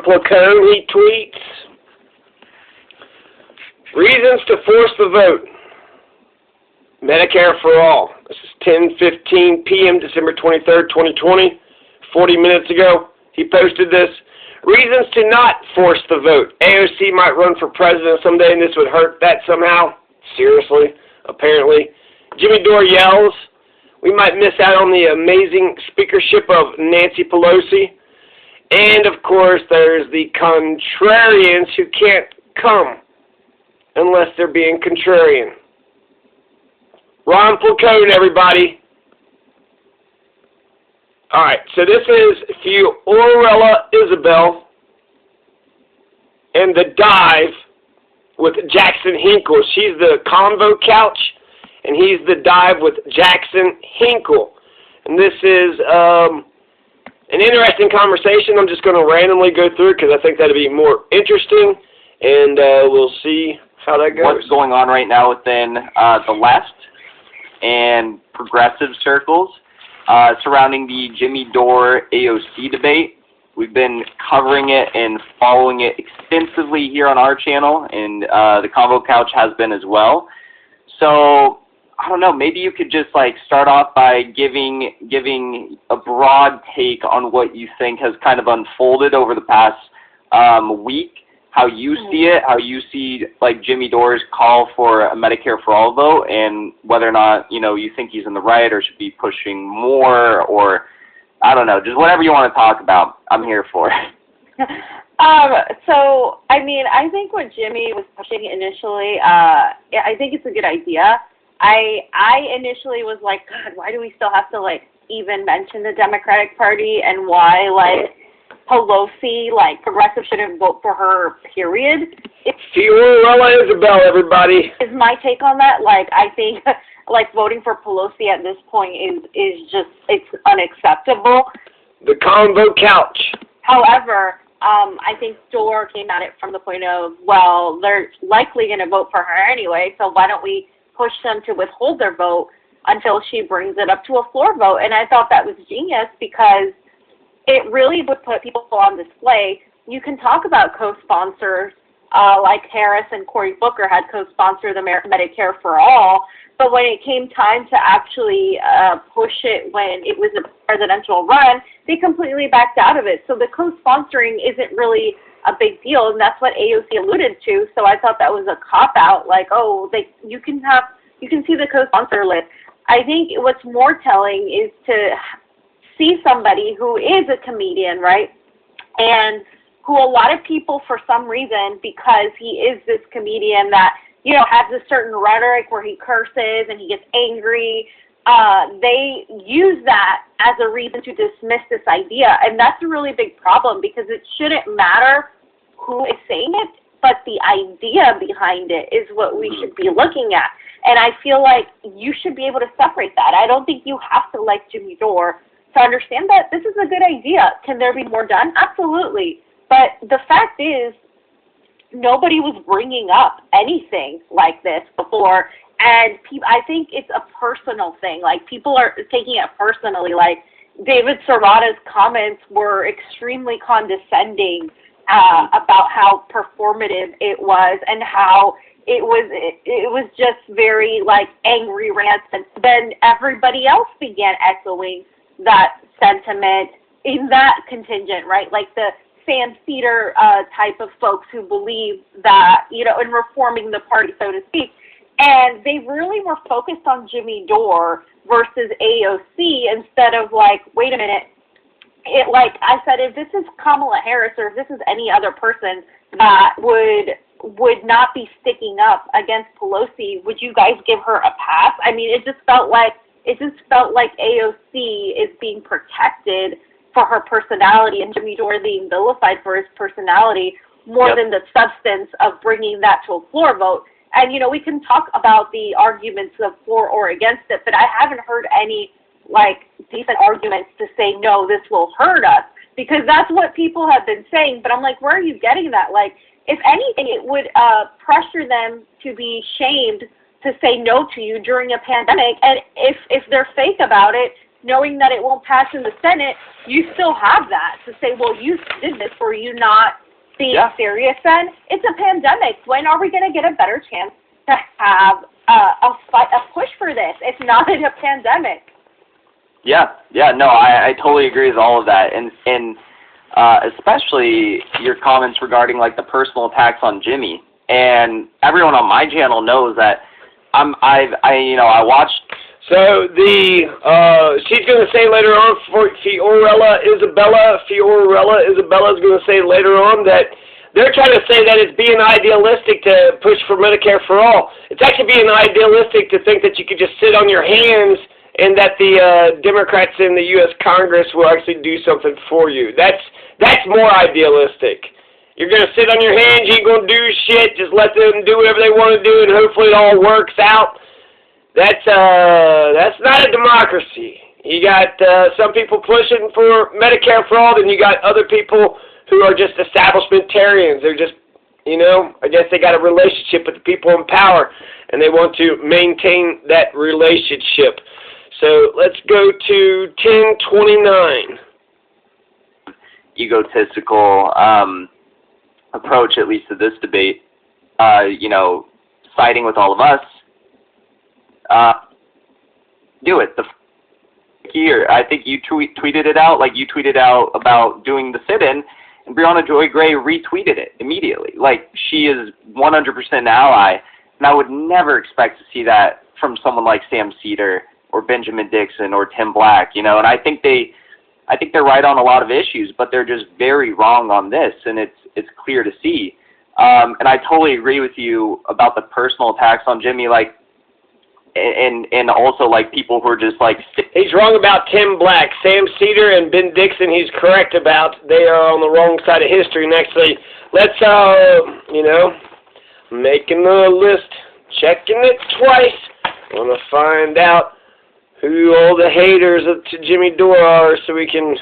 Placone, he tweets, reasons to force the vote. Medicare for all. This is 10:15 p.m., December 23rd, 2020. 40 minutes ago, he posted this. Reasons to not force the vote. AOC might run for president someday, and this would hurt that somehow. Seriously, apparently. Jimmy Dore yells, we might miss out on the amazing speakership of Nancy Pelosi. And, of course, there's the contrarians who can't come unless they're being contrarian. Ron Placone, everybody. All right, so this is Fiorella Isabella and the dive with Jackson Hinkle. She's the Convo couch, and he's the dive with Jackson Hinkle. And this is an interesting conversation. I'm just going to randomly go through it because I think that'll be more interesting, and we'll see how that goes. What's going on right now within the left and progressive circles surrounding the Jimmy Dore AOC debate. We've been covering it and following it extensively here on our channel, and the Convo Couch has been as well. So, I don't know, maybe you could just start off by giving a broad take on what you think has kind of unfolded over the past week, how you see it, how you see Jimmy Dore's call for a Medicare for all vote, and whether or not you think he's in the right or should be pushing more, or I don't know, just whatever you want to talk about. I'm here for it. So I mean, I think what Jimmy was pushing initially, I think it's a good idea. I initially was like, God, why do we still have to even mention the Democratic Party, and why Pelosi, progressive shouldn't vote for her, period. Fiorella Isabella, everybody. Is my take on that. I think, voting for Pelosi at this point is just, it's unacceptable. The Convo couch. However, I think Dore came at it from the point of, well, they're likely going to vote for her anyway, so why don't we push them to withhold their vote until she brings it up to a floor vote. And I thought that was genius because it really would put people on display. You can talk about co-sponsors like Harris and Cory Booker had co-sponsored the Medicare for All, but when it came time to actually push it when it was a presidential run, they completely backed out of it. So the co-sponsoring isn't really a big deal, and that's what AOC alluded to. So I thought that was a cop-out, you can see the co-sponsor list. I think what's more telling is to see somebody who is a comedian, right, and who a lot of people, for some reason, because he is this comedian that, has a certain rhetoric where he curses and he gets angry, they use that as a reason to dismiss this idea. And that's a really big problem because it shouldn't matter who is saying it, but the idea behind it is what we should be looking at. And I feel like you should be able to separate that. I don't think you have to like Jimmy Dore to understand that this is a good idea. Can there be more done? Absolutely. But the fact is, nobody was bringing up anything like this before, and I think it's a personal thing. People are taking it personally. David Serrata's comments were extremely condescending about how performative it was, and how it was just very angry rants, and then everybody else began echoing that sentiment in that contingent, right? The Sam Cedar type of folks who believe that, in reforming the party, so to speak. And they really were focused on Jimmy Dore versus AOC instead of wait a minute, I said, if this is Kamala Harris or if this is any other person that would not be sticking up against Pelosi, would you guys give her a pass? I mean, it just felt like AOC is being protected for her personality, and Jimmy Dore being vilified for his personality more than the substance of bringing that to a floor vote. And, we can talk about the arguments of for or against it, but I haven't heard any, decent arguments to say, no, this will hurt us, because that's what people have been saying. But I'm where are you getting that? If anything, it would pressure them to be shamed to say no to you during a pandemic. And if they're fake about it, knowing that it won't pass in the Senate, you still have that to say, well, you did this. Were you not being serious then? It's a pandemic. When are we going to get a better chance to have a push for this? It's not in a pandemic. No, I totally agree with all of that, and especially your comments regarding like the personal attacks on Jimmy. And everyone on my channel knows that I watched. So she's going to say later on, Fiorella Isabella is going to say later on that they're trying to say that it's being idealistic to push for Medicare for all. It's actually being idealistic to think that you could just sit on your hands and that the Democrats in the U.S. Congress will actually do something for you. That's more idealistic. You're going to sit on your hands, you ain't going to do shit, just let them do whatever they want to do, and hopefully it all works out. That's not a democracy. You got some people pushing for Medicare for all, then you got other people who are just establishmentarians. They're just, I guess they got a relationship with the people in power, and they want to maintain that relationship. So let's go to 1029. Egotistical approach, at least to this debate, siding with all of us. Do it. Here, I think you tweeted it out. Like, you tweeted out about doing the sit-in, and Brianna Joy Gray retweeted it immediately. Like, she is 100% an ally, and I would never expect to see that from someone like Sam Cedar or Benjamin Dixon or Tim Black, and I think they're right on a lot of issues, but they're just very wrong on this, and it's clear to see. And I totally agree with you about the personal attacks on Jimmy, like, and also like people who are just like. He's wrong about Tim Black, Sam Cedar, and Ben Dixon. He's correct about they are on the wrong side of history. And actually, let's making the list, checking it twice. Want to find out who all the haters to Jimmy Dore are, so we can.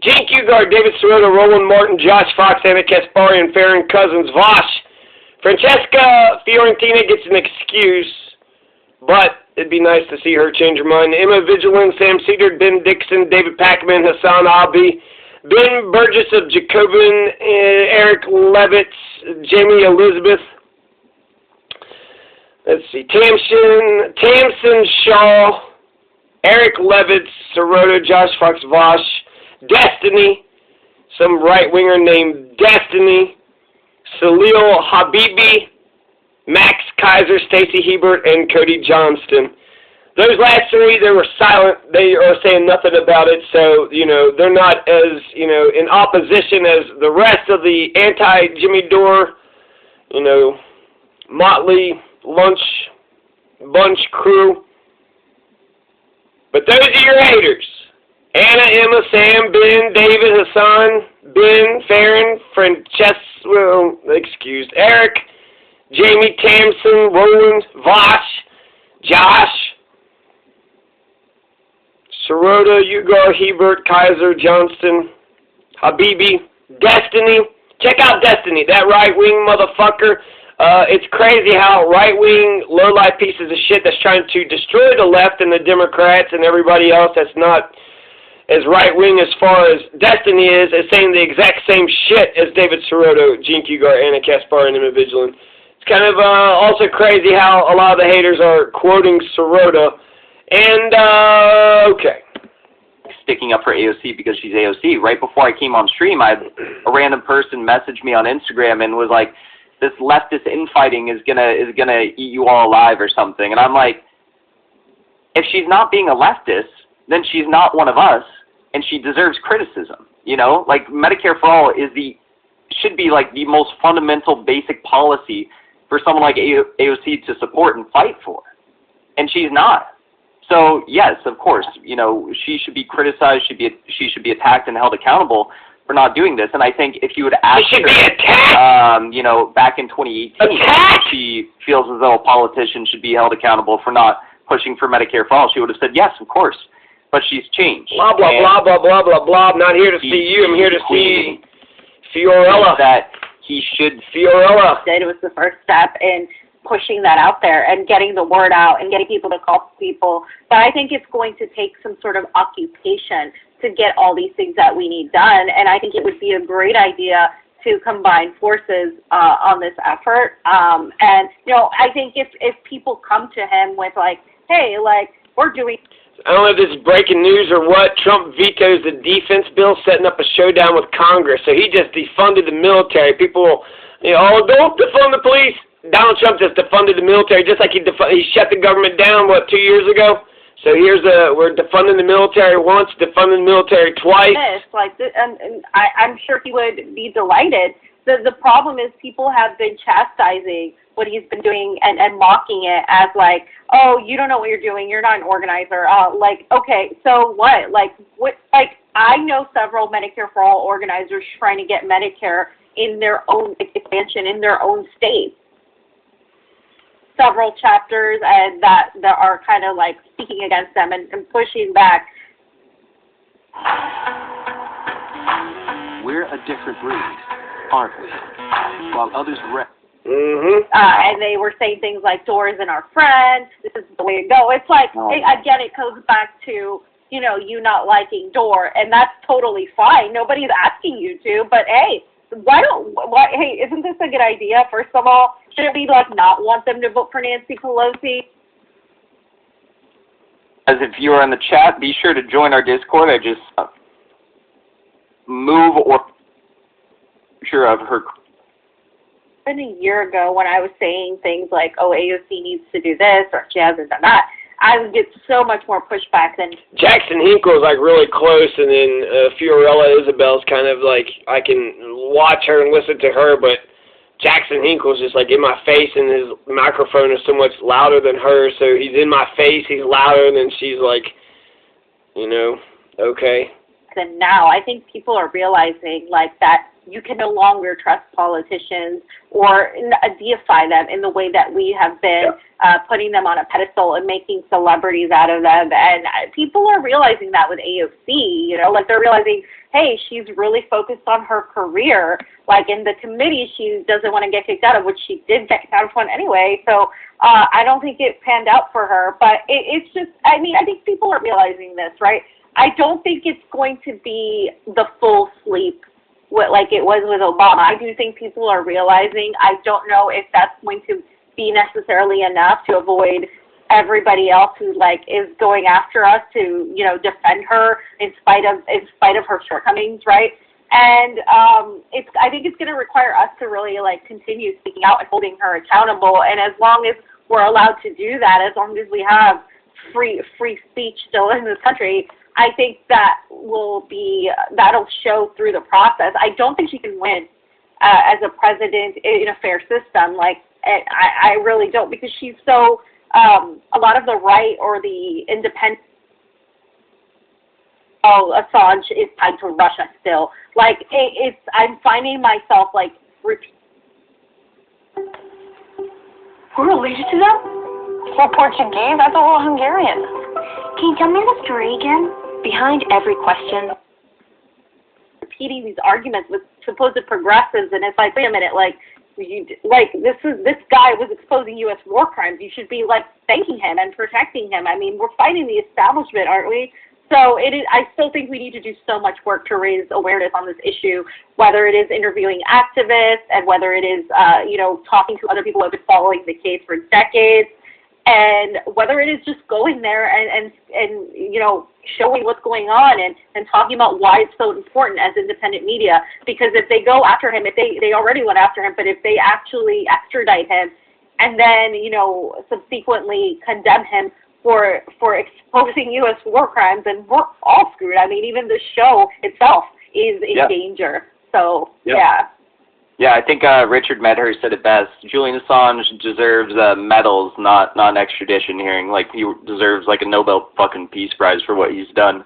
Gene Qgard, David Sirota, Roland Martin, Josh Fox, Anna Kasparian, Farron Cousins, Vosh. Francesca Fiorentina gets an excuse, but it'd be nice to see her change her mind. Emma Vigilant, Sam Cedar, Ben Dixon, David Packman, Hassan Abi, Ben Burgess of Jacobin, Eric Levitz, Jamie Elizabeth. Let's see, Tamsin Shaw, Eric Levitz, Sirota, Josh Fox, Vosh, Destiny, some right-winger named Destiny, Salil Habibi, Max Kaiser, Stacey Hebert, and Cody Johnston. Those last three, they were silent. They are saying nothing about it, so, they're not as, in opposition as the rest of the anti-Jimmy Dore, motley bunch crew. But those are your haters. Anna, Emma, Sam, Ben, David, Hassan, Ben, Farron, Eric, Jamie, Tamsin, Roland, Vosh, Josh, Sirota, Ugar, Hebert, Kaiser, Johnston, Habibi, Destiny. Check out Destiny, that right-wing motherfucker. It's crazy how right-wing, low-life pieces of shit that's trying to destroy the left and the Democrats and everybody else that's not as right-wing as far as Destiny is saying the exact same shit as David Sirota, Gene Qgard, Anna Kaspar, and Emma Vigilant. It's kind of also crazy how a lot of the haters are quoting Sirota. And, okay. Sticking up for AOC because she's AOC. Right before I came on stream, a random person messaged me on Instagram and was like, this leftist infighting is gonna eat you all alive or something. And I'm like, if she's not being a leftist, then she's not one of us, and she deserves criticism. Like, Medicare for all should be like the most fundamental basic policy for someone like AOC to support and fight for, and she's not. So yes, of course, she should be criticized. She should be attacked and held accountable for not doing this. And I think if you would ask her, back in 2018, she feels as though a politician should be held accountable for not pushing for Medicare for all, she would have said yes, of course. But she's changed. Blah, blah, blah, blah, blah, blah, blah. I'm not here to see you. I'm here to see Fiorella. That he should. Fiorella. It was the first step in pushing that out there and getting the word out and getting people to call people. But I think it's going to take some sort of occupation to get all these things that we need done. And I think it would be a great idea to combine forces on this effort. And, you know, I think if people come to him with, like, hey, like, we're doing... I don't know if this is breaking news or what. Trump vetoes the defense bill, setting up a showdown with Congress. So he just defunded the military. People, you know, oh, don't defund the police. Donald Trump just defunded the military, just like he shut the government down, 2 years ago? So we're defunding the military once, defunding the military twice. Yes, like, and I'm sure he would be delighted. The problem is people have been chastising what he's been doing and mocking it as like, oh, you don't know what you're doing, you're not an organizer. Like, okay, so what? Like, I know several Medicare for All organizers trying to get Medicare in their own expansion, in their own state. Several chapters and that are kind of like speaking against them and pushing back. We're a different breed, aren't we? While others and they were saying things like, Dora isn't our friend, this is the way to go. It's like, again, it goes back to, you know, you not liking Dora, and that's totally fine. Nobody's asking you to, but hey, hey, isn't this a good idea? First of all, shouldn't we, like, not want them to vote for Nancy Pelosi? As if you are in the chat, be sure to join our Discord. I just move or picture of her. A year ago when I was saying things like, oh, AOC needs to do this or she hasn't done that, I would get so much more pushback than... Jackson Hinkle is, like, really close, and then Fiorella Isabel's kind of, like, I can watch her and listen to her, but Jackson Hinkle's just, like, in my face, and his microphone is so much louder than hers, so he's in my face, he's louder, and then she's, like, you know, okay. And now I think people are realizing, like, that you can no longer trust politicians or deify them in the way that we have been putting them on a pedestal and making celebrities out of them. And people are realizing that with AOC, you know, like they're realizing, hey, she's really focused on her career. Like in the committee, she doesn't want to get kicked out of, which she did get kicked out of one anyway. So I don't think it panned out for her. But it's just, I mean, I think people are realizing this, right? I don't think it's going to be the full sleep like it was with Obama. I do think people are realizing. I don't know if that's going to be necessarily enough to avoid everybody else who like is going after us to, you know, defend her in spite of her shortcomings, right? And I think it's going to require us to really like continue speaking out and holding her accountable. And as long as we're allowed to do that, as long as we have free speech still in this country, I think that'll show through the process. I don't think she can win as a president in a fair system. Like, I really don't, because she's so, a lot of the right or the independent, Assange is tied to Russia still. Like, I'm finding myself, like, repeating. We're related to them? We're Portuguese? I thought we were Hungarian. Can you tell me the story again? Behind every question. Repeating these arguments with supposed progressives, and it's like, wait a minute, like this guy was exposing U.S. war crimes. You should be like thanking him and protecting him. I mean, we're fighting the establishment, aren't we? So I still think we need to do so much work to raise awareness on this issue, whether it is interviewing activists and whether it is, talking to other people who have been following the case for decades, and whether it is just going there and showing what's going on and talking about why it's so important as independent media. Because if they go after him, if they already went after him, but if they actually extradite him and then, subsequently condemn him for exposing U.S. war crimes, and we're all screwed. I mean, even the show itself is in danger. So, Yeah, I think Richard Medhurst said it best. Julian Assange deserves medals, not an extradition hearing. Like, he deserves, like, a Nobel fucking Peace Prize for what he's done.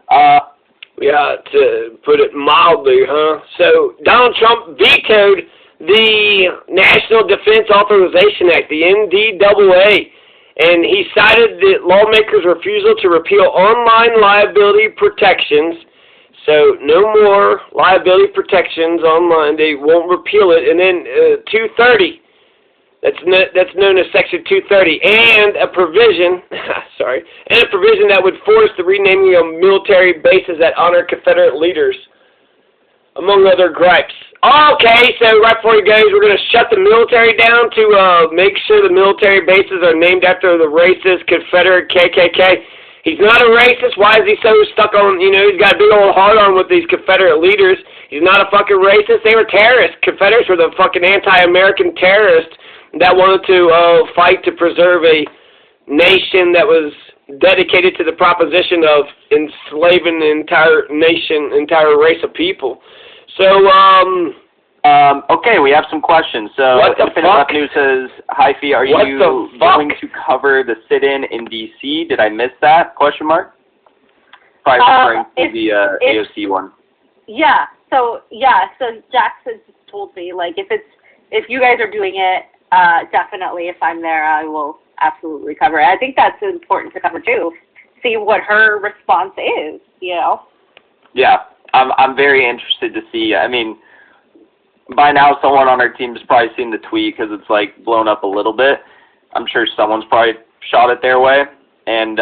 Yeah, to put it mildly, huh? So, Donald Trump vetoed the National Defense Authorization Act, the NDAA, and he cited the lawmakers' refusal to repeal online liability protections. So no more liability protections online. They won't repeal it. And then 230, That's known as Section 230, and a provision, that would force the renaming of military bases that honor Confederate leaders, among other gripes. Okay, so right before he goes, we're going to shut the military down to make sure the military bases are named after the racist Confederate KKK. He's not a racist. Why is he so stuck on, he's got a big old hard-on with these Confederate leaders. He's not a fucking racist. They were terrorists. Confederates were the fucking anti-American terrorists that wanted to fight to preserve a nation that was dedicated to the proposition of enslaving the entire nation, entire race of people. So, okay, we have some questions. So, what the fuck? News says, hi, Fee, are you going to cover the sit-in in D.C.? Did I miss that? Question mark? Probably referring to the AOC one. Yeah. So Jackson told me, like, if you guys are doing it, definitely, if I'm there, I will absolutely cover it. I think that's important to cover too. See what her response is, Yeah, I'm very interested to see. I mean, by now someone on our team has probably seen the tweet because it's like blown up a little bit. I'm sure someone's probably shot it their way, and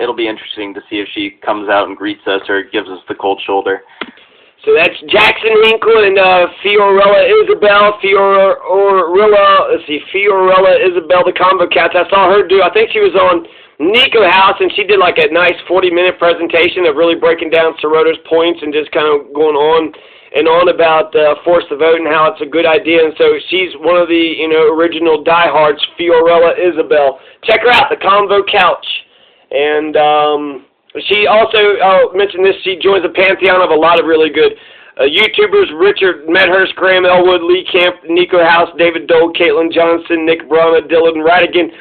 it'll be interesting to see if she comes out and greets us or gives us the cold shoulder. So that's Jackson Hinkle and Fiorella Isabella, Fiorella Isabella, the Convo Cats. I saw her I think she was on Nico House, and she did like a nice 40-minute presentation of really breaking down Sorota's points and just kind of going on and on about force the vote and how it's a good idea. And so she's one of the original diehards, Fiorella Isabella. Check her out, the Convo Couch. And she also, I'll mention this, she joins a pantheon of a lot of really good YouTubers: Richard Medhurst, Graham Elwood, Lee Camp, Nico House, David Dole, Caitlin Johnson, Nick Brana, Dylan Radigan.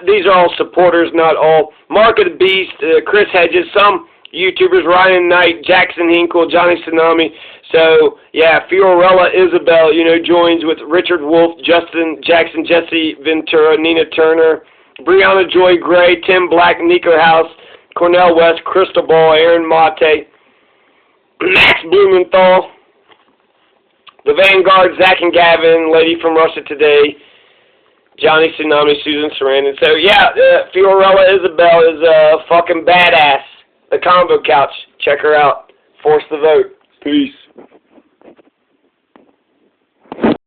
These are all supporters, not all. Mark of the Beast, Chris Hedges, some YouTubers, Ryan Knight, Jackson Hinkle, Johnny Tsunami. So, yeah, Fiorella Isabel, joins with Richard Wolf, Justin Jackson, Jesse Ventura, Nina Turner, Brianna Joy Gray, Tim Black, Nico House, Cornell West, Crystal Ball, Aaron Mate, Max Blumenthal, the Vanguard, Zach and Gavin, Lady from Russia Today, Johnny Tsunami, Susan Sarandon. So, yeah, Fiorella Isabel is a fucking badass. The Convo Couch. Check her out. Force the vote. Peace.